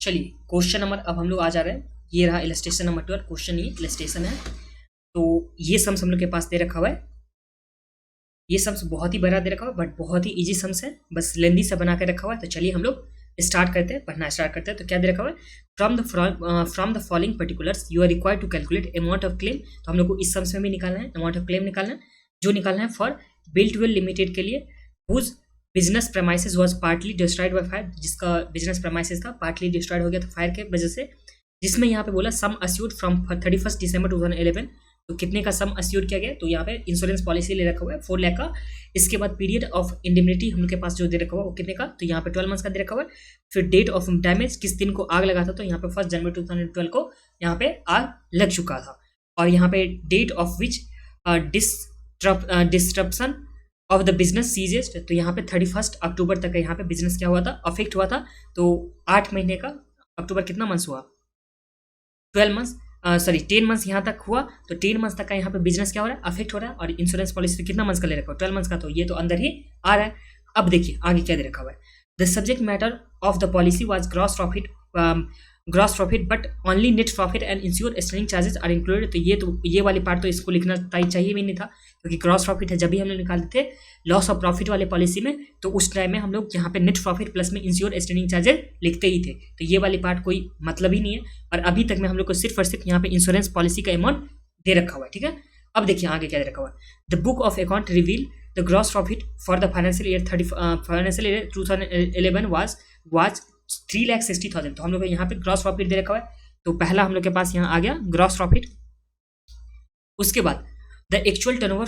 चलिए question number अब हम लोग आ जा रहे हैं। ये रहा इलस्ट्रेशन नंबर 12। क्वेश्चन ये इलस्ट्रेशन है, तो ये सम्स हम लोग के पास दे रखा हुआ है। ये सम्स बहुत ही बड़ा दे रखा हुआ है, बट बहुत ही इजी सम्स है, बस लेंदी सा बना के रखा हुआ है। तो चलिए हम लोग स्टार्ट करते हैं, पढ़ना स्टार्ट करते हैं। तो क्या दे रखा हुआ है, from the following particulars you are required to calculate amount of claim. तो हम लोग को इस सम्स में भी निकालना है, अमाउंट ऑफ क्लेम निकालना है, जो निकालना है फॉर बिल्ट वेल लिमिटेड के लिए, whose business premises was partly destroyed by fire, जिसका बिजनेस प्रेमाइसेस था पार्टली डिस्ट्रॉयड हो गया था फायर के वजह से। जिसमें यहाँ पे बोला सम अस्यूर्ड फ्रॉम 31 दिसंबर 2011। तो कितने का सम अस्यूर्ड किया गया, तो यहाँ पे इंश्योरेंस पॉलिसी ले रखा हुआ है 4 लाख का। इसके बाद पीरियड ऑफ इंडेमनिटी हम लोग के पास जो दे रखा हुआ है वो कितने का, तो यहाँ पे 12 मंथ्स का दे रखा हुआ है। फिर डेट ऑफ डैमेज, किस दिन को आग लगा था, तो यहाँ पे 1 जनवरी 2012 को यहाँ पे आग लग चुका था। और यहाँ पे date of which disruption of the business ceased, तो यहाँ पे 31 अक्टूबर तक यहाँ पे बिजनेस क्या हुआ था, अफेक्ट हुआ था। तो 8 महीने का, अक्टूबर कितना मंथ्स हुआ, 12 मंथ्स, 10 मंथ्स यहाँ तक हुआ। तो 10 मंथ्स तक का यहाँ पे बिजनेस क्या हो रहा है, अफेक्ट हो रहा है। और इंश्योरेंस पॉलिसी कितना मंथ्स का ले रखा है, 12 मंथ्स का, तो ये तो अंदर ही आ रहा है। अब देखिए आगे क्या दे रखा हुआ है, the subject matter of the policy was gross profit but only net profit and insure standing charges are included. तो ये वाली पार्ट तो इसको लिखना चाहिए भी नहीं था, क्योंकि ग्रॉस प्रॉफिट है, जब भी हम लोग निकालते थे लॉस ऑफ प्रॉफिट वाले पॉलिसी में, तो उस टाइम में हम लोग यहाँ पे नेट प्रॉफिट प्लस में इंश्योर स्टैंडिंग चार्जेस लिखते ही थे। तो ये वाली पार्ट कोई मतलब ही नहीं है। और अभी तक में हम लोग को सिर्फ और सिर्फ यहाँ पे इंश्योरेंस पॉलिसी का अमाउंट दे रखा हुआ है, ठीक है। अब देखिए आगे क्या दे रखा हुआ है, the book of account reveal the gross profit for the financial year 2011 was 3,60,000। तो हम लोग यहाँ पे ग्रॉस प्रॉफिट दे रखा हुआ है। तो पहला हम लोग के पास यहाँ आ गया ग्रॉस प्रॉफिट। उसके बाद the actual turnover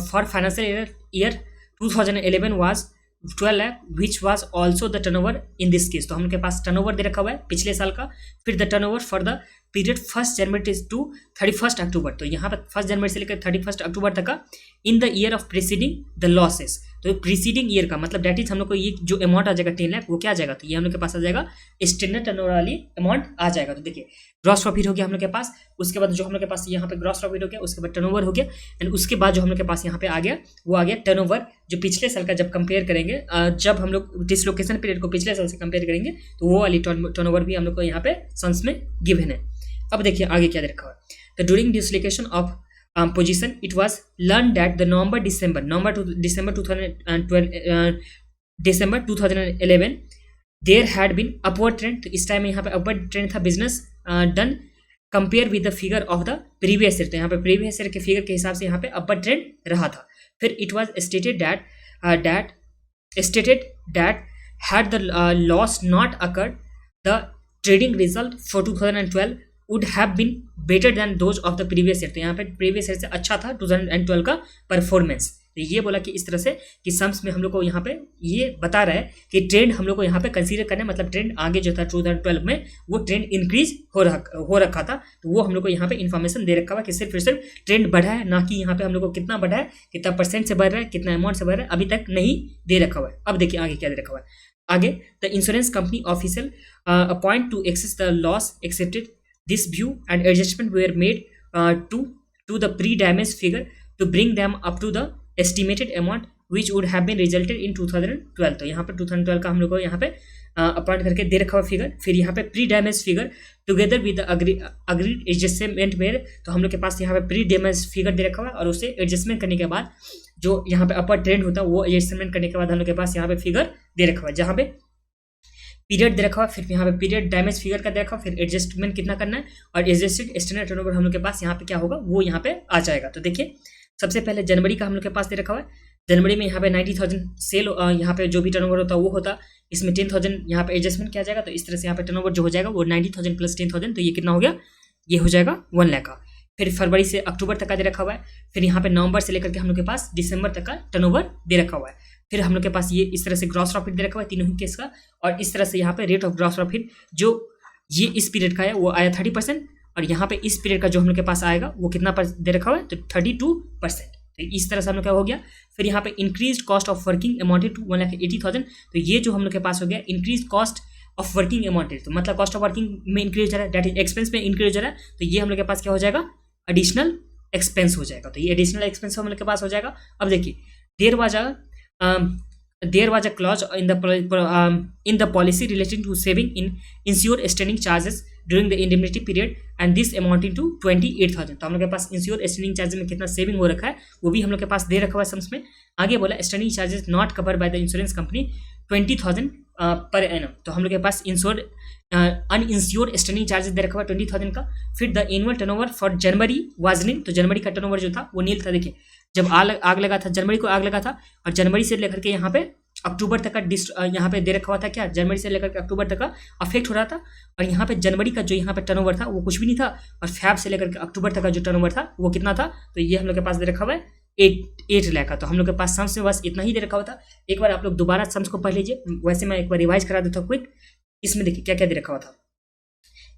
for financial year 2011 was 12 lakh which was also the turnover in this case. तो हम लोग के पास टर्नओवर दे रखा हुआ है पिछले साल का। फिर the turnover for the period 1 January to 31 October. तो यहाँ पर 1 जनवरी से लेकर 31 अक्टूबर तक का in the year of preceding the losses. तो प्रीसीडिंग ईयर का मतलब डेट इज हम लोग को ये जो अमाउंट आ जाएगा 10 लाख, वो क्या आ जाएगा, तो ये हम लोग के पास आ जाएगा स्टैंडर्ड टर्नओवर वाली अमाउंट आ जाएगा। तो देखिए ग्रॉस प्रॉफिट हो गया हम लोग के पास। उसके बाद जो हम लोग के पास यहाँ पे ग्रॉस प्रॉफिट हो गया, उसके बाद टर्नओवर हो गया, एंड उसके बाद जो हम लोग के पास यहाँ पे आ गया वो आ गया टर्नओवर, जो पिछले साल का जब कंपेयर करेंगे, जब हम लोग डिसलोकेशन पीरियड को पिछले साल से कंपेयर करेंगे, तो वो वाली टर्नओवर भी हम लोग को यहाँ पे सम्स में गिवन है। अब देखिए आगे क्या दे रखा है, तो during dislocation of position it was learned that the November to December 2011 there had been upward trend। तो इस टाइम में यहाँ पे upward trend था business done compare with the figure of the previous year. तो यहाँ पे प्रीवियस ईयर के फिगर के हिसाब से यहाँ पे upward ट्रेंड रहा था। फिर it was stated that had the loss not occurred the trading result for 2012 would have been better than those of the previous year। तो यहाँ पे प्रीवियस ईयर से अच्छा था 2012 का परफॉर्मेंस। तो ये बोला कि इस तरह से कि सम्स में हम लोग को यहाँ पे ये बता रहा है कि ट्रेंड हम लोग को यहाँ पे कंसीडर करना है, मतलब ट्रेंड आगे जो था 2012 में वो ट्रेंड इंक्रीज हो रखा था। तो वो हम लोग को यहाँ पे इन्फॉर्मेशन दे रखा हुआ कि सिर्फ ट्रेंड बढ़ा है, ना कि यहाँ पे हम लोग को कितना बढ़ा है, कितना परसेंट से बढ़ रहा है, कितना अमाउंट से बढ़ रहा है, अभी तक नहीं दे रखा हुआ है। अब देखिए आगे क्या दे रखा हुआ है, आगे the insurance company official appoint to assess the loss accepted this view and adjustment were made to the pre-damage figure to bring them up to the estimated amount which would have been resulted in 2012। तो यहाँ पे 2012 का हम लोग को यहाँ पे appoint करके दे रखा हुआ फिगर। फिर यहाँ पे pre damage figure together with agreed adjustment में, तो हम लोग के पास यहाँ पे प्री डैमेज फिगर दे रखा हुआ है, और उसे एडजस्टमेंट करने के बाद जो यहाँ पे अपर ट्रेंड होता है वो एडजस्टमेंट करने के बाद हम लोग के पास यहाँ पे फिगर दे रखा हुआ है, जहाँ पे पीरियड दे रखा हुआ, फिर यहाँ पे पीरियड डैमेज फिगर का दे रखा हुआ, फिर एडजस्टमेंट कितना करना है, और एडजस्टेड स्टैंडर्ड टर्नओवर हम लोग के पास यहाँ पे क्या होगा वो यहाँ पे आ जाएगा। तो देखिए सबसे पहले जनवरी का हम लोग के पास दे रखा हुआ है। जनवरी में यहाँ पे 90,000 सेल, यहाँ पे जो भी टर्नओवर होता है वो होता, इसमें 10,000 यहाँ पे एडजस्टमेंट किया जाएगा। तो इस तरह से यहाँ पे टर्नओवर जो हो जाएगा वो 90,000 प्लस 10,000, तो ये कितना हो गया, ये हो जाएगा 1 लाख का। फिर फरवरी से अक्टूबर तक का दे रखा हुआ है। फिर यहाँ पे नवंबर से लेकर के हम लोग के पास दिसंबर तक का टर्नओवर दे रखा हुआ है। फिर हम लोग के पास ये इस तरह से ग्रॉस प्रॉफिट दे रखा हुआ है तीनों ही केस का, और इस तरह से यहाँ पे रेट ऑफ ग्रॉस प्रॉफिट जो ये इस पीरियड का है वो आया 30%, और यहाँ पे इस पीरियड का जो हम लोग के पास आएगा वो कितना दे रखा हुआ है, तो 32%। तो इस तरह से हम लोग क्या हो गया। फिर यहाँ पे increase cost of working amounted to 1,80,000। तो ये जो हम लोग के पास हो गया increase cost of working amounted, तो मतलब कॉस्ट ऑफ वर्किंग में इंक्रीज हो रहा है, डेट इज एक्सपेंस में इंक्रीज हो रहा है। तो ये हम लोग के पास क्या हो जाएगा, एडिशनल एक्सपेंस हो जाएगा। तो ये एडिशनल एक्सपेंस हम लोग के पास हो जाएगा। अब देखिए there was there was a clause in the policy relating to saving in insured standing charges during the indemnity period and this amounting to 28,000। तो हम लोग के पास इंश्योर स्टैंडिंग चार्जेस में कितना सेविंग हो रखा है वो भी हम लोग के पास दे रखा हुआ है सम्स में। आगे बोला standing charges not covered by the insurance company 20,000 per annum. तो हम लोग के पास अनइंश्योर्ड स्टैंडिंग चार्जेस दे रखा हुआ 20,000 का। फिर the annual turnover for January was nil. तो जनवरी का टर्नओवर जो था वो नील था। देखिए जब आग लगा था, जनवरी को आग लगा था और जनवरी से लेकर के यहाँ पे अक्टूबर तक का यहाँ पे दे रखा हुआ था क्या, जनवरी से लेकर के अक्टूबर तक का अफेक्ट हो रहा था। और यहाँ पे जनवरी का जो यहाँ पे टर्नओवर था वो कुछ भी नहीं था और फैब से लेकर के अक्टूबर तक का जो टर्नओवर था वो कितना था, तो ये हम लोग के पास दे रखा हुआ है 8 लाख का। तो हम लोग के पास सम्स में बस इतना ही दे रखा हुआ था। एक बार आप लोग दोबारा सम्स को पढ़ लीजिए, वैसे मैं एक बार रिवाइज करा देता हूँ क्विक। इसमें देखिए क्या क्या दे रखा हुआ था,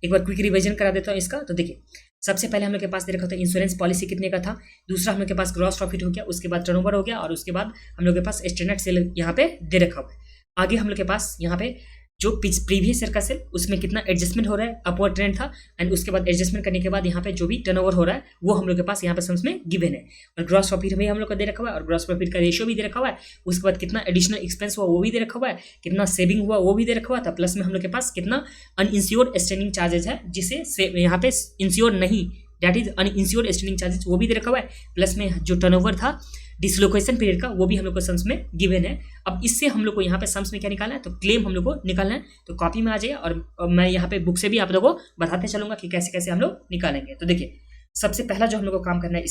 एक बार क्विक रिवीजन करा देता हूँ इसका। तो देखिए सबसे पहले हम लोग के पास दे रखा था इंश्योरेंस पॉलिसी कितने का था, दूसरा हम लोग के पास ग्रॉस प्रॉफिट हो गया, उसके बाद टर्नओवर हो गया और उसके बाद हम लोग के पास स्टैंडर्ड सेल यहाँ पे दे रखा हुआ है। आगे हम लोग के पास यहाँ पे जो प्रीवियस ईयर का सेल उसमें कितना एडजस्टमेंट हो रहा है, अपवर्ड ट्रेंड था एंड उसके बाद एडजस्टमेंट करने के बाद यहाँ पे जो भी टर्नओवर हो रहा है वो हम लोग के पास यहाँ पे सम्स में गिवन है। और ग्रॉस प्रॉफिट में हम लोग का दे रखा हुआ है और ग्रॉस प्रॉफिट का रेशियो भी दे रखा हुआ है। उसके बाद कितना एडिशनल एक्सपेंस हुआ वो भी दे रखा हुआ है, कितना सेविंग हुआ वो भी दे रखा हुआ था। प्लस में हम लोग के पास कितना अनइंश्योर्ड स्टैंडिंग चार्जेस है जिसे यहाँ पे इंश्योर नहीं, that is uninsured standing charges वो भी दे रखा हुआ है। प्लस में जो टर्नओवर था डिसलोकेशन पीरियड का वो भी हम लोग को सम्स में गिवन है। अब इससे हम लोग को यहाँ पे सम्स में क्या निकालना है, तो क्लेम हम लोग को निकालना है। तो कॉपी में आ जाइए और मैं यहाँ पे बुक से भी आप लोगों को बताते चलूंगा कि कैसे कैसे हम लोग निकालेंगे। तो देखिए सबसे पहला जो हम लोग को काम करना है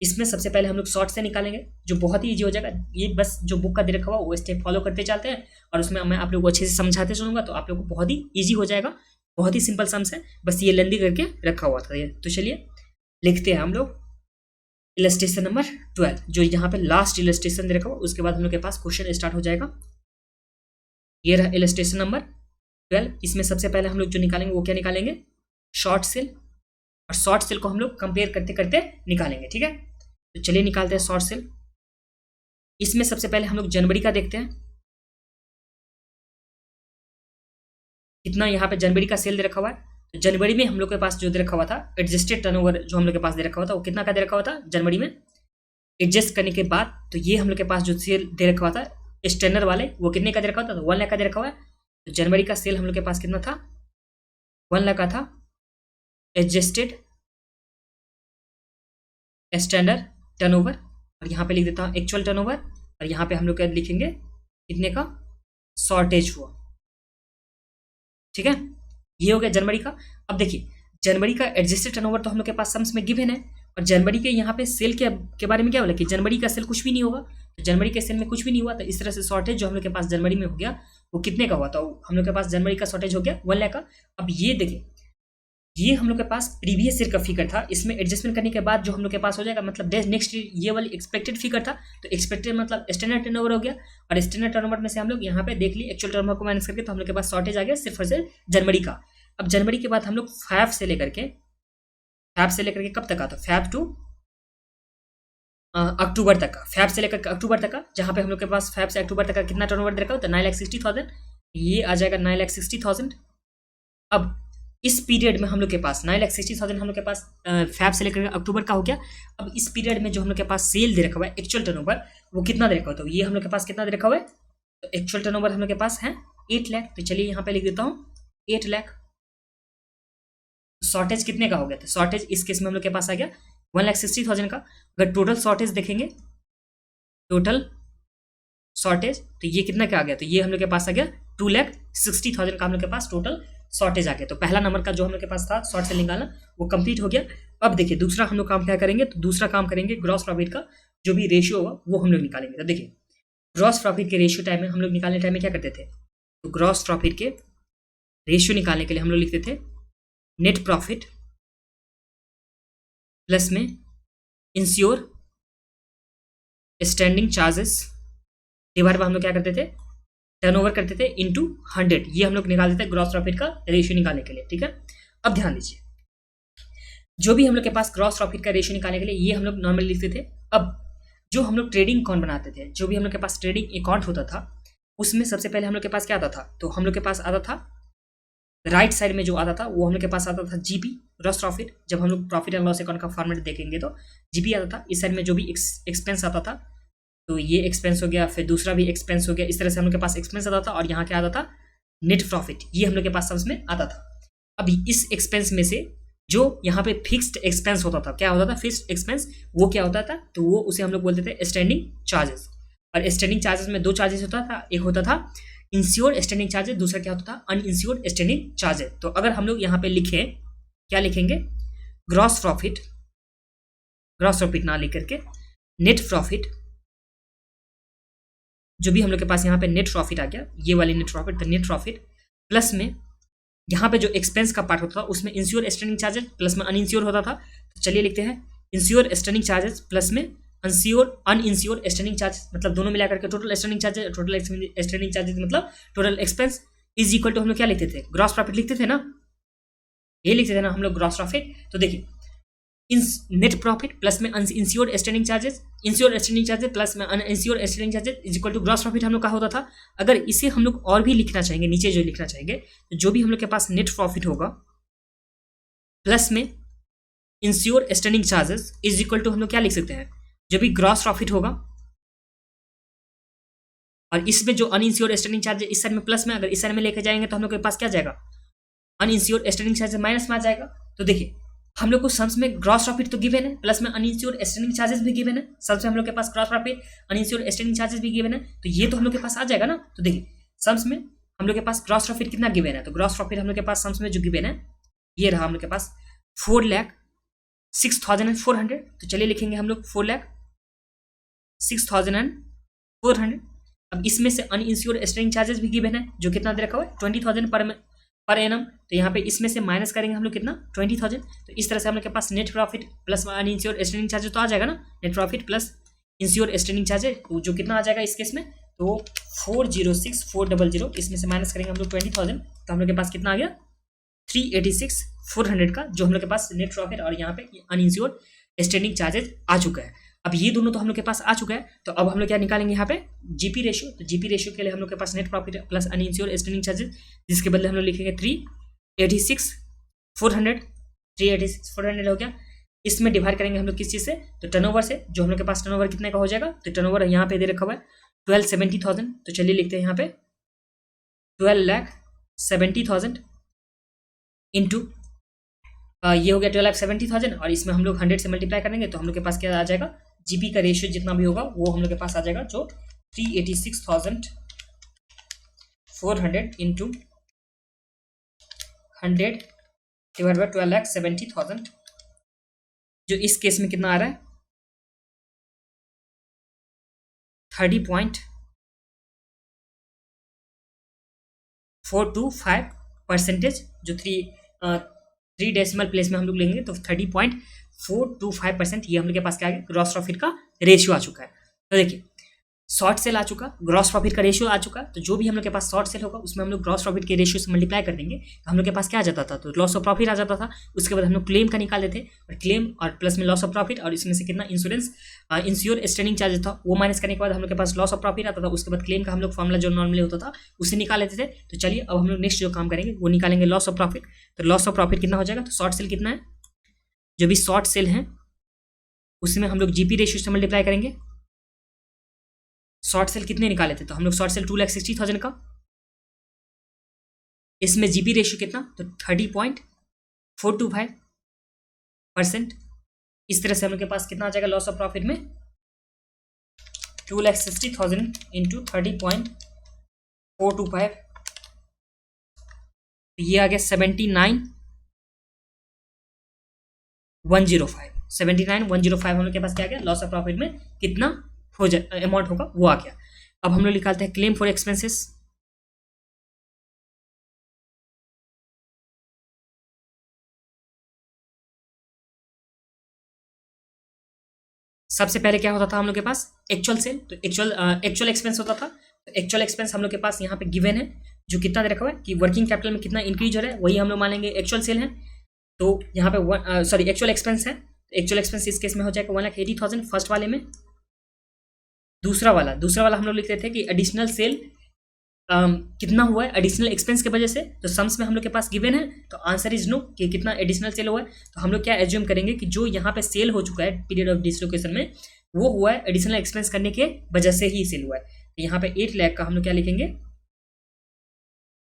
इसमें सबसे पहले हम लोग शॉर्ट से निकालेंगे जो बहुत ही ईजी हो जाएगा। ये बस जो बुक का दे रखा हुआ वो स्टेप फॉलो करते चलते हैं और उसमें मैं आप लोग को अच्छे से समझाते चलूंगा तो आप लोग को बहुत ही ईजी हो जाएगा। बहुत ही सिंपल सम्स है, बस ये लेंदी करके रखा हुआ था ये। तो चलिए लिखते हैं हम लोग इलस्ट्रेशन नंबर 12 जो यहाँ पे लास्ट इलस्ट्रेशन दे रखा हुआ, उसके बाद हम लोग के पास क्वेश्चन स्टार्ट हो जाएगा। ये रहा इलस्ट्रेशन नंबर 12। इसमें सबसे पहले हम लोग जो निकालेंगे वो क्या निकालेंगे, शॉर्ट सेल। और शॉर्ट सेल को हम लोग कंपेयर करते करते निकालेंगे, ठीक है। तो चलिए निकालते हैं शॉर्ट सेल। इसमें सबसे पहले हम लोग जनवरी का देखते हैं कितना यहाँ पे जनवरी का सेल दे रखा हुआ है। तो जनवरी में हम लोग के पास जो दे रखा हुआ था एडजस्टेड टर्नओवर जो हम लोग के पास दे रखा हुआ था वो कितना का दे रखा हुआ था जनवरी में एडजस्ट करने के बाद। तो ये हम लोग के पास जो सेल दे रखा हुआ था स्टैंडर्ड वाले वो कितने का दे रखा हुआ था, तो 1 लाख का दे रखा हुआ है। तो जनवरी का सेल हम लोग के पास कितना था, 1 लाख का था एडजस्टेड स्टैंडर्ड टर्नओवर। और यहाँ पे लिख देता हूँ एक्चुअल टर्नओवर और यहाँ पे हम लोग क्या लिखेंगे कितने का शॉर्टेज हुआ, ठीक है। ये हो गया जनवरी का। अब देखिए जनवरी का एडजस्टेड टर्नओवर तो हम लोग के पास सम्स में गिवन है और जनवरी के यहाँ पे सेल के बारे में क्या बोला कि जनवरी का सेल कुछ भी नहीं होगा। तो जनवरी के सेल में कुछ भी नहीं हुआ तो इस तरह से शॉर्टेज जो हम लोग के पास जनवरी में हो गया वो कितने का हुआ, तो हम लोग के पास जनवरी का शॉर्टेज हो गया 1 लाख का। अब ये देखिए ये हम लोग के पास प्रीवियस ईयर का फिगर था, इसमें एडजस्टमेंट करने के बाद जो हम लोग के पास हो जाएगा मतलब नेक्स्ट ईयर ये वाली एक्सपेक्टेड फिगर था। तो एक्सपेक्टेड मतलब स्टैंडर्ड टर्नओवर हो गया और स्टैंडर्ड टर्नओवर में से हम लोग यहाँ पे देख लिए एक्चुअल टर्नओवर को माइनस करके तो हम लोग के पास शॉर्टेज आ गया सिर्फ और सिर्फ जनवरी का। अब जनवरी के बाद हम लोग फैब से लेकर के कब तक आता, फैब टू अक्टूबर तक का, फैब से लेकर अक्टूबर तक का, जहाँ पे हम लोग के पास फैब से अक्टूबर तक का कितना टर्नओवर दे रखा हो तो 9,60,000, ये आ जाएगा 9,60,000। अब इस पीरियड में हम लोग के पास 9,60,000 हम लोग के पास फैब से लेकर अक्टूबर का हो गया। अब इस पीरियड में जो हम लोग के पास सेल दे रखा हुआ है एक्चुअल टर्नओवर वो कितना दे रखा हुआ, तो ये हम लोग के पास कितना दे रखा हुआ है, तो एक्चुअल टर्नओवर हम लोग के पास है 8 लाख। तो चलिए यहाँ पे लिख देता हूँ 8 लाख। शॉर्टेज कितने का हो गया, तो शॉर्टेज इस केस में हम लोग के पास आ गया 1,60,000 का। अगर टोटल शॉर्टेज देखेंगे टोटल शॉर्टेज तो ये कितना का आ गया, तो ये हम लोग के पास आ गया 2,60,000 का हम लोग के पास टोटल शॉर्टेज आ गया। तो पहला नंबर का जो हम लोग के पास था शॉर्ट सेल निकालना वो कंप्लीट हो गया। अब देखिए दूसरा हम लोग काम क्या करेंगे, तो दूसरा काम करेंगे ग्रॉस प्रॉफिट का जो भी रेशियो होगा वो हम लोग निकालेंगे। तो देखिए ग्रॉस प्रॉफिट के रेशियो टाइम में हम लोग निकालने टाइम में क्या करते थे, तो ग्रॉस प्रॉफिट के रेशियो निकालने के लिए हम लोग लिखते थे नेट प्रॉफिट प्लस में ensure standing charges divide by हम लोग क्या करते थे टर्नओवर करते थे इनटू 100। ये हम लोग निकाल देते हैं ग्रॉस प्रॉफिट का रेशियो निकालने के लिए, ठीक है। अब ध्यान दीजिए जो भी हम लोग के पास ग्रॉस प्रॉफिट का रेशियो निकालने के लिए ये हम लोग नॉर्मली लिखते थे। अब जो हम लोग ट्रेडिंग अकाउंट बनाते थे, जो भी हम लोग के पास ट्रेडिंग अकाउंट होता था उसमें सबसे पहले हम लोग के पास क्या आता था, तो हम लोग के पास आता था राइट साइड में जो आता था वो हम लोग के पास आता था जीपी ग्रॉस प्रॉफिट। जब हम लोग प्रॉफिट एंड लॉस अकाउंट का फॉर्मेट देखेंगे तो जीपी आता था। इस साइड में जो भी एक्सपेंस आता था तो ये एक्सपेंस हो गया, फिर दूसरा भी एक्सपेंस हो गया। इस तरह से हम लोग के पास एक्सपेंस आता था और यहाँ क्या आता था, नेट प्रॉफिट, ये हम लोग के पास सम्स में आता था। अभी इस एक्सपेंस में से जो यहाँ पे फिक्स्ड एक्सपेंस होता था, क्या होता था फिक्स्ड एक्सपेंस, वो क्या होता था, तो वो उसे हम लोग बोलते थे स्टैंडिंग चार्जेस। और स्टैंडिंग चार्जेस में दो चार्जेस होता था, एक होता था इंश्योर्ड स्टैंडिंग चार्जेस, दूसरा क्या होता था अनइंश्योर्ड स्टैंडिंग चार्जेस। तो अगर हम लोग यहाँ पे लिखे, क्या लिखेंगे, ग्रॉस प्रॉफिट, ग्रॉस प्रॉफिट ना लिख करके नेट प्रॉफिट, जो भी हम लोग के पास यहाँ पे नेट प्रॉफिट आ गया, ये वाली नेट प्रॉफिट, तो नेट प्रॉफिट प्लस में यहाँ पे जो एक्सपेंस का पार्ट होता था उसमें इंश्योर स्टैंडिंग चार्जेस प्लस में अनइंश्योर होता था। तो चलिए लिखते हैं इंश्योर स्टैंडिंग चार्जेस प्लस में अनइंश्योर स्टैंडिंग चार्जेस, मतलब दोनों मिला करके total standing charges, total standing charges मतलब total expense is equal to हम लोग क्या लिखते थे, ग्रॉस प्रॉफिट लिखते थे ना, ये लिखते थे ना हम लोग ग्रॉस प्रॉफिट। तो देखिए नेट प्रॉफिट प्लस में insured standing charges, insured standing charges plus में uninsured standing charges is equal to gross profit हम लोग का होता था। अगर इसे हम लोग और भी लिखना चाहेंगे, नीचे जो लिखना चाहेंगे, तो जो भी हम लोग के पास नेट प्रॉफिट होगा प्लस में insured standing charges is equal to हम लोग क्या लिख सकते हैं, जो भी ग्रॉस प्रॉफिट होगा, और इसमें जो अनइंश्योर्ड स्टैंडिंग चार्जेस इस साइड में प्लस में, अगर इस साइड में लेके जाएंगे तो हम लोग के पास क्या जाएगा, अनइंश्योर्ड स्टैंडिंग चार्जेस माइनस में आ जाएगा। तो देखिए हम लोग को सम्स में ग्रॉस प्रॉफिट तो गिवन है, प्लस में अनइंश्योर्ड स्टैंडिंग चार्जेस भी गिवन है, सम्स में हम लोग के पास gross profit uninsured standing charges भी गिवन है, तो ये तो हम लोग के पास आ जाएगा ना। तो देखिए सम्स में हम लोग के पास ग्रॉस प्रॉफिट कितना गिवन है, तो ग्रॉस प्रॉफिट हम लोग के पास सम्स में जो गिवन है ये रहा हम लोग के पास 4,06,400। तो चलिए लिखेंगे हम लोग 4,06,400। अब इसमें से अनइंश्योर्ड स्टैंडिंग चार्जेस भी गिवन है, जो कितना दे रखा हुआ है 20,000 पर एनम। तो यहाँ पे इसमें से माइनस करेंगे हम लोग कितना 20,000। तो इस तरह से हम लोग के पास net profit plus uninsured standing charges तो आ जाएगा ना, net profit plus insured standing charges, जो कितना आ जाएगा इस केस में, तो 406,400, इसमें से माइनस करेंगे हम लोग 20,000, तो हम लोग के पास कितना आ गया 386,400 का, जो हम लोग के पास नेट प्रॉफिट और यहाँ पे अनइंश्योर्ड स्टैंडिंग चार्जेस आ चुका है। अब ये दोनों तो हम लोग के पास आ चुका है, तो अब हम लोग क्या निकालेंगे यहाँ पे जीपी रेशियो। तो जीपी रेशियो के लिए हम लोग के पास net profit plus uninsured standing charges, जिसके बदले हम लोग लिखेंगे 386,400, 386,400 हो गया। इसमें डिवाइड करेंगे हम लोग किस चीज़ से, तो टर्नओवर से, जो हम लोग के पास टर्नओवर कितने का हो जाएगा, तो टर्नओवर यहाँ पे दे रखा हुआ है 12,70,000। तो चलिए लिखते हैं यहाँ पे 12,70,000 इंटू ये हो गया 12,70,000, और इसमें हम लोग 100 से मल्टीप्लाई करेंगे तो हम लोग के पास क्या आ जाएगा, जीपी का रेशियो जितना भी होगा वो हम लोग के पास आ जाएगा, जो 386,400 इंटू 100 डिवाइड बाय 12,70,000, जो इस केस में कितना आ रहा है 30.425%, जो 3 डेसिमल प्लेस में हम लोग लेंगे तो 30.425%, ये हम लोग के पास क्या है, ग्रॉस प्रॉफिट का रेशियो आ चुका है। तो देखिए शॉर्ट सेल आ चुका, ग्रॉस प्रॉफिट का रेशियो आ चुका, तो जो भी हम लोग के पास शॉर्ट सेल होगा उसमें हम लोग ग्रॉस प्रॉफिट के रेशियो से मल्टीप्लाई कर देंगे, तो हम लोग के पास क्या आ जाता था, तो लॉस ऑफ प्रॉफिट आ जाता था। उसके बाद हम लोग क्लेम का निकाल देते, और क्लेम और प्लस में लॉस ऑफ प्रॉफिट, और इसमें से कितना इंश्योर स्टैंडिंग चार्जेस था वो माइनस करने के बाद हम लोग के पास लॉस ऑफ प्रॉफिट आता था। उसके बाद क्लेम का हम लोग फॉर्मूला जो नॉर्मली होता था उसे निकाल लेते थे। तो चलिए अब हम लोग नेक्स्ट जो काम करेंगे वो निकालेंगे लॉस ऑफ प्रॉफिट। तो लॉस ऑफ प्रॉफिट कितना हो जाएगा, तो शॉर्ट सेल कितना है, जो भी शॉर्ट सेल है उसमें हम लोग जीपी रेशियो से मल्टीप्लाई करेंगे। शॉर्ट सेल कितने निकाले थे, तो हम लोग शॉर्ट सेल 2,60,000 का, इसमें जीपी रेशियो कितना, तो 30.425%। इस तरह से हम लोग के पास कितना आ जाएगा लॉस ऑफ प्रॉफिट में 2,60,000 इंटू 30.425, ये आ गया 79,105 हम लोग के पास क्या आ गया लॉस ऑफ प्रॉफिट में कितना हो जाए अमाउंट होगा वो आ गया। अब हम लोग निकालते हैं क्लेम फॉर एक्सपेंसेस। सबसे पहले क्या होता था हम लोग के पास एक्चुअल सेल, तो एक्चुअल एक्सपेंस होता था। तो एक्चुअल एक्सपेंस हम लोग के पास यहाँ पे गिवन है, जो कितना दे रखा हुआ है कि वर्किंग कैपिटल में कितना इंक्रीज हो रहा है, वही हम लोग मानेंगे एक्चुअल सेल है। तो यहाँ पे एक्चुअल एक्सपेंस है, एक्चुअल एक्सपेंस इस केस में हो जाएगा 1,80,000 फर्स्ट वाले में। दूसरा वाला हम लोग लिख रहे थे कि एडिशनल सेल कितना हुआ है एडिशनल एक्सपेंस की वजह से, तो सम्स में हम लोग के पास गिवन है, तो आंसर इज नो कि कितना एडिशनल सेल हुआ है। तो हम लोग क्या एज्यूम करेंगे कि जो यहाँ पे सेल हो चुका है पीरियड ऑफ डिसलोकेशन में वो हुआ है एडिशनल एक्सपेंस करने के वजह से ही सेल हुआ है। तो यहाँ पे 8 लाख का हम लोग क्या लिखेंगे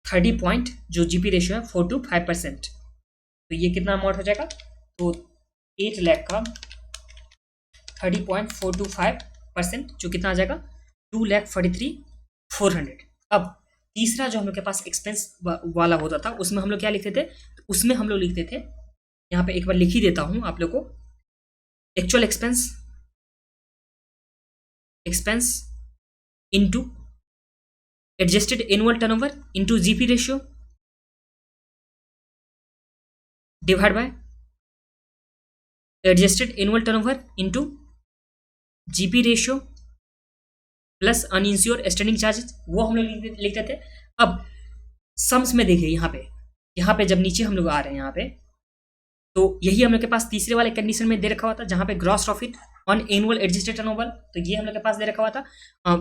30 पॉइंट जो जीपी रेशियो है 4 to 5%। तो ये कितना अमाउंट हो जाएगा, तो 8 लाख का 30.4 to 5% जो कितना आ जाएगा 2,43,400। अब तीसरा जो हम लोग के पास एक्सपेंस वाला होता था उसमें हम लोग क्या लिखते थे, तो उसमें हम लोग लिखते थे, यहाँ पे एक बार लिख ही देता हूँ आप लोग को, actual expense into adjusted annual turnover into GP ratio divide by adjusted annual turnover into GP ratio plus uninsured standing charges, वो हम लोग लिखते थे। अब सम्स में देखिए यहाँ पे जब नीचे हम लोग आ रहे हैं यहाँ पे, तो यही हम लोग के पास तीसरे वाले कंडीशन में दे रखा हुआ था जहाँ पे gross profit on annual adjusted turnover, तो ये हम लोग के पास दे रखा हुआ था,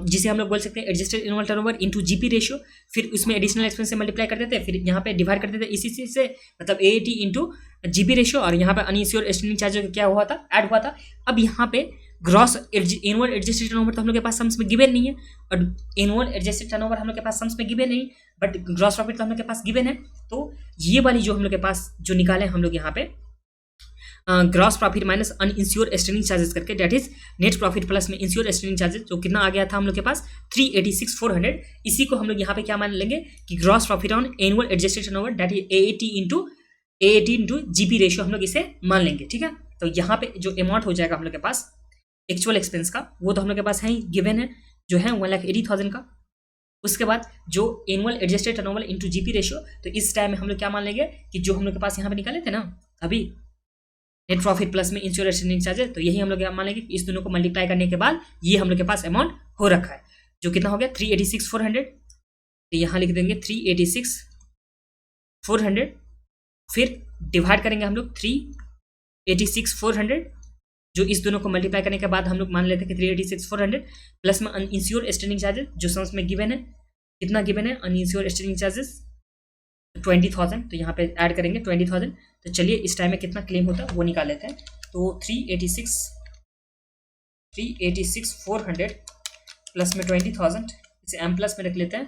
जिसे हम लोग बोल सकते हैं adjusted annual turnover into GP ratio. फिर उसमें एडिशनल एक्सपेंस से मल्टीप्लाई करते थे, फिर यहाँ पे डिवाइड करते थे इसी चीज से, मतलब एटी इंटू जीपी रेशियो, और यहाँ पे अनइंश्योर्ड स्टैंडिंग चार्जेस क्या हुआ था, ऐड हुआ था। अब यहाँ पे ग्रॉस एनुअल एडजस्टेड टर्नओवर तो हम लोग के पास सम्स में गिवन नहीं है, और एनुअल एडजस्टेड टर्नओवर हम लोग के पास सम्स में गिवन नहीं, बट ग्रॉस प्रॉफिट तो हम लोग के पास गिवन है। तो ये वाली जो हम लोग के पास जो निकाले हम लोग यहाँ पे gross profit minus uninsured standing charges करके, that is net profit plus में इंश्योर्ड स्टैंडिंग चार्जेस, जो कितना आ गया था हम लोग के पास 386,400। इसी को हम लोग यहाँ पे क्या मान लेंगे कि gross profit on annual adjusted turnover that is eighty into GP ratio हम लोग इसे मान लेंगे, ठीक है। तो यहाँ पे जो अमाउंट हो जाएगा हम लोग के पास एक्चुअल एक्सपेंस का, वो तो हम लोग के पास है ही गिवन है, जो है 1,80,000 का। उसके बाद जो annual adjusted turnover into GP ratio, तो इस टाइम में हम लोग क्या मान लेंगे कि जो हम लोग के पास यहाँ पे निकाले थे ना अभी नेट प्रॉफिट प्लस में इंश्योरेंस स्टैंडिंग चार्जेस, तो यही हम लोग मान लेंगे कि इस दोनों को मल्टीप्लाई करने के बाद ये हम लोग के पास अमाउंट हो रखा है, जो कितना हो गया 386,400। तो यहाँ लिख देंगे 386,400, फिर डिवाइड करेंगे हम लोग 386,400, जो इस दोनों को मल्टीप्लाई करने के बाद हम लोग मान लेते हैं कि 386,400 प्लस में अनइंश्योर्ड स्टैंडिंग चार्जेस जो सम्स में गिवन है, कितना गिवन है अनइंश्योर्ड स्टैंडिंग चार्जेस 20,000, तो यहाँ पे ऐड करेंगे 20,000। तो चलिए इस टाइम में कितना क्लेम होता है वो निकाल लेते हैं। तो 386,400 प्लस में 20,000, इसे एम प्लस में रख लेते हैं,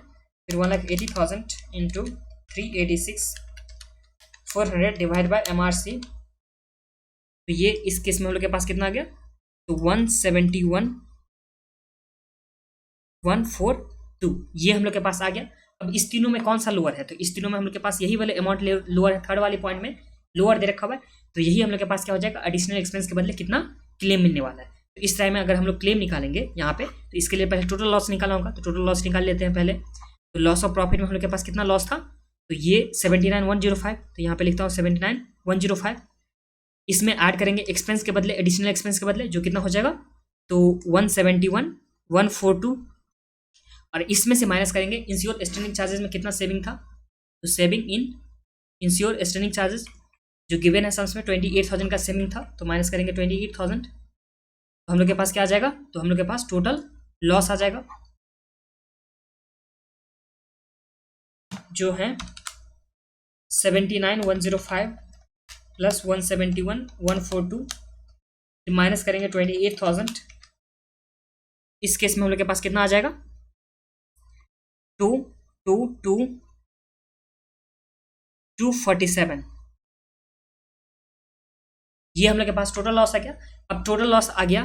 फिर 1,80,000 इंटू 386,400 डिवाइड बाय MRC। तो ये इस केस में हम लोग के पास कितना आ गया, तो 171,142 ये हम लोग के पास आ गया। अब इस तीनों में कौन सा लोअर है, तो इस तीनों में हम लोग के पास यही वाले अमाउंट लोअर है, थर्ड वाले पॉइंट में लोअर दे रखा हुआ है। तो यही हम लोग के पास क्या हो जाएगा, एडिशनल एक्सपेंस के बदले कितना क्लेम मिलने वाला है। तो इस टाइम में अगर हम लोग क्लेम निकालेंगे यहाँ पे, तो इसके लिए पहले टोटल लॉस निकालना होगा, तो टोटल लॉस निकाल लेते हैं पहले। तो लॉस ऑफ प्रॉफिट में हम लोग के पास कितना लॉस था, तो ये 79,105, तो यहाँ पे लिखता हूँ 79,105। इसमें ऐड करेंगे एक्सपेंस के बदले, एडिशनल एक्सपेंस के बदले, जो कितना हो जाएगा, तो 171,142, और इसमें से माइनस करेंगे इंश्योर स्टैंडिंग चार्जेस में कितना सेविंग था, तो saving in ensure standing charges जो गिवन है सम्स में 28,000 का सेविंग था, तो माइनस करेंगे 28,000। तो हम लोग के पास क्या आ जाएगा, तो हम लोग के पास टोटल लॉस आ जाएगा जो है 79,105 प्लस 171,142, माइनस करेंगे 28,000। इस केस में हम लोग के पास कितना आ जाएगा, 247, ये हम लोग के पास टोटल लॉस आ गया। अब टोटल लॉस आ गया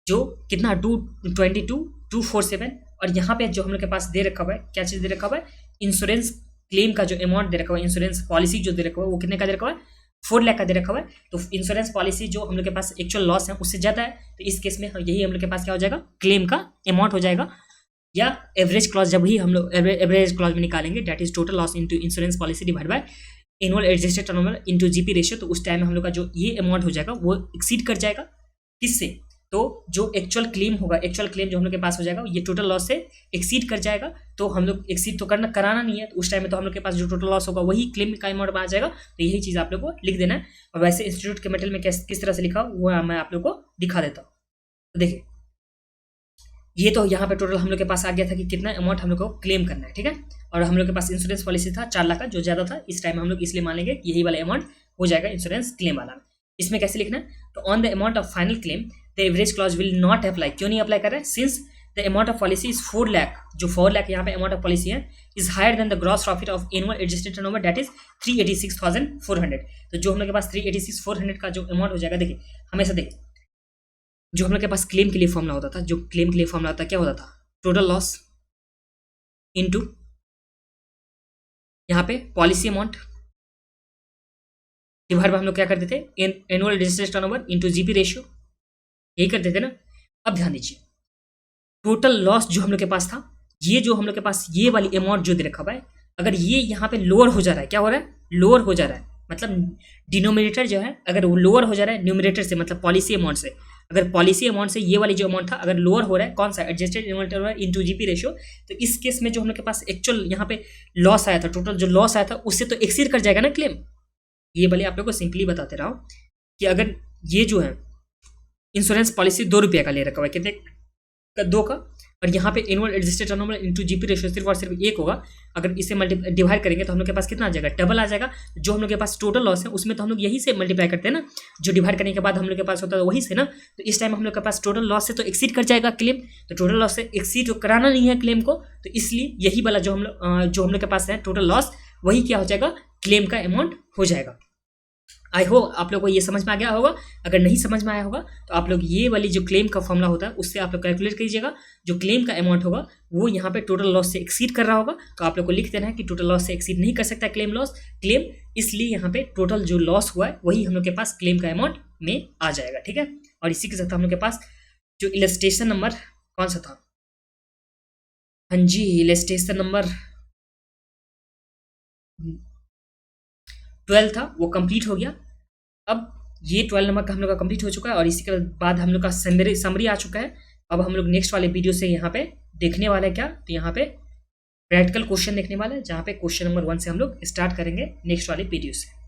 जो कितना 247, और यहाँ पे जो हम लोग के पास दे रखा हुआ है, क्या चीज़ दे रखा हुआ है, इंश्योरेंस क्लेम का जो अमाउंट दे रखा हुआ है, इंश्योरेंस पॉलिसी जो दे रखा हुआ है वो कितने का दे रखा हुआ है, 4 लाख का दे रखा हुआ है। तो इंश्योरेंस पॉलिसी जो हम लोग के पास एक्चुअल लॉस है उससे ज़्यादा है, तो इस केस में यही हम लोग के पास क्या हो जाएगा, क्लेम का अमाउंट हो जाएगा, या एवरेज क्लॉज जब ही हम लोग एवरेज क्लॉज में निकालेंगे, that is total loss into insurance policy divide by annual adjusted turnover into GP ratio. तो उस टाइम में हम लोग का जो ये अमाउंट हो जाएगा वो एक्सीड कर जाएगा किससे, तो जो एक्चुअल क्लेम होगा, एक्चुअल क्लेम जो हम लोग के पास हो जाएगा ये टोटल लॉस से एक्सीड कर जाएगा। तो हम लोग एक्सीड तो कराना नहीं है, तो उस टाइम में तो हम लोग के पास जो टोटल लॉस होगा वही क्लेम का अमाउंट में आ जाएगा। तो यही चीज़ आप लोग को लिख देना है, और वैसे इंस्टीट्यूट के मटेरियल में किस तरह से लिखा वो मैं आप लोग को दिखा देता हूँ। तो देखिए ये तो यहाँ पे टोटल हम लोग के पास आ गया था कि कितना अमाउंट हम लोग को क्लेम करना है, ठीक है। और हम लोग के पास इंश्योरेंस पॉलिसी था 4 लाख का, जो ज़्यादा था, इस टाइम हम लोग इसलिए मान लेंगे यही वाला अमाउंट हो जाएगा इंश्योरेंस क्लेम वाला। इसमें कैसे लिखना है, तो on the amount of final claim the average clause will not apply. क्यों नहीं अप्लाई कर रहा है? Since the amount of policy is 4 lakh, जो 4 लाख यहाँ पे अमाउंट ऑफ पॉलिसी है, is higher than the gross profit of annual adjusted turnover that is 386,400। तो जो हम लोग के पास 386,400 का जो अमाउंट हो जाएगा, देखिए हमेशा देखिए जो हम लोग के पास क्लेम के लिए फॉर्मूला होता था, जो क्लेम के लिए फॉर्मूला होता क्या होता था? टोटल लॉस इनटू यहाँ पे पॉलिसी अमाउंट डिवाइड बाय हम लोग क्या करते थे? Annual adjusted turnover into GP ratio, यही करते थे ना। अब ध्यान दीजिए, टोटल लॉस जो हम लोग के पास था, ये जो हम लोग के पास ये वाली अमाउंट जो दे रखा हुआ है, अगर ये यहाँ पे लोअर हो जा रहा है, क्या हो रहा है? लोअर हो जा रहा है, मतलब डिनोमिनेटर जो है अगर वो लोअर हो जा रहा है न्यूमिनेटर से, मतलब पॉलिसी अमाउंट से, अगर पॉलिसी अमाउंट से ये वाली जो अमाउंट था अगर लोअर हो रहा है, कौन सा? Adjusted annual turnover into GP ratio, तो इस केस में जो हम लोग के पास एक्चुअल यहाँ पे लॉस आया था, टोटल जो लॉस आया था उससे तो एक्सीड कर जाएगा ना क्लेम। ये वाली आप लोग को सिंपली बताते रहा हूँ कि अगर ये जो है इंश्योरेंस पॉलिसी 2 रुपये का ले रखा हुआ है, कितने का? 2 का, और यहाँ पे annual adjusted turnover into GP ratio सिर्फ और सिर्फ 1 होगा। अगर इसे डिवाइड करेंगे तो हम लोग के पास कितना आ जाएगा? डबल आ जाएगा। जो हम लोग के पास टोटल लॉस है उसमें तो हम लोग यही से मल्टीप्लाई करते हैं ना, जो डिवाइड करने के बाद हम लोग के पास होता है वही से ना। तो इस टाइम हम लोग के पास टोटल लॉस से तो एक्सीड कर जाएगा क्लेम, तो टोटल लॉस से एक्सीड तो कराना नहीं है क्लेम को, तो इसलिए यही वाला जो हम लोग के पास है टोटल लॉस, वही क्या हो जाएगा? क्लेम का अमाउंट हो जाएगा। आई होप आप लोग को ये समझ में आ गया होगा। अगर नहीं समझ में आया होगा तो आप लोग ये वाली जो क्लेम का फॉर्मूला होता है उससे आप लोग कैलकुलेट कीजिएगा, जो क्लेम का अमाउंट होगा वो यहाँ पे टोटल लॉस से एक्सीड कर रहा होगा, तो आप लोग को लिख देना है कि टोटल लॉस से एक्सीड नहीं कर सकता क्लेम, इसलिए यहाँ पे टोटल जो लॉस हुआ है वही हम लोग के पास क्लेम का अमाउंट में आ जाएगा। ठीक है, और इसी के साथ हम लोग के पास जो इलस्ट्रेशन नंबर कौन सा था? हाँ जी, इलस्ट्रेशन नंबर 12 था, वो कंप्लीट हो गया। अब ये 12 नंबर का हम लोग का कंप्लीट हो चुका है और इसी के बाद हम लोग का समरी आ चुका है। अब हम लोग नेक्स्ट वाले वीडियो से यहाँ पे देखने वाले हैं क्या? तो यहाँ पे प्रैक्टिकल क्वेश्चन देखने वाले हैं, जहाँ पे क्वेश्चन नंबर 1 से हम लोग स्टार्ट करेंगे नेक्स्ट वाले वीडियो से।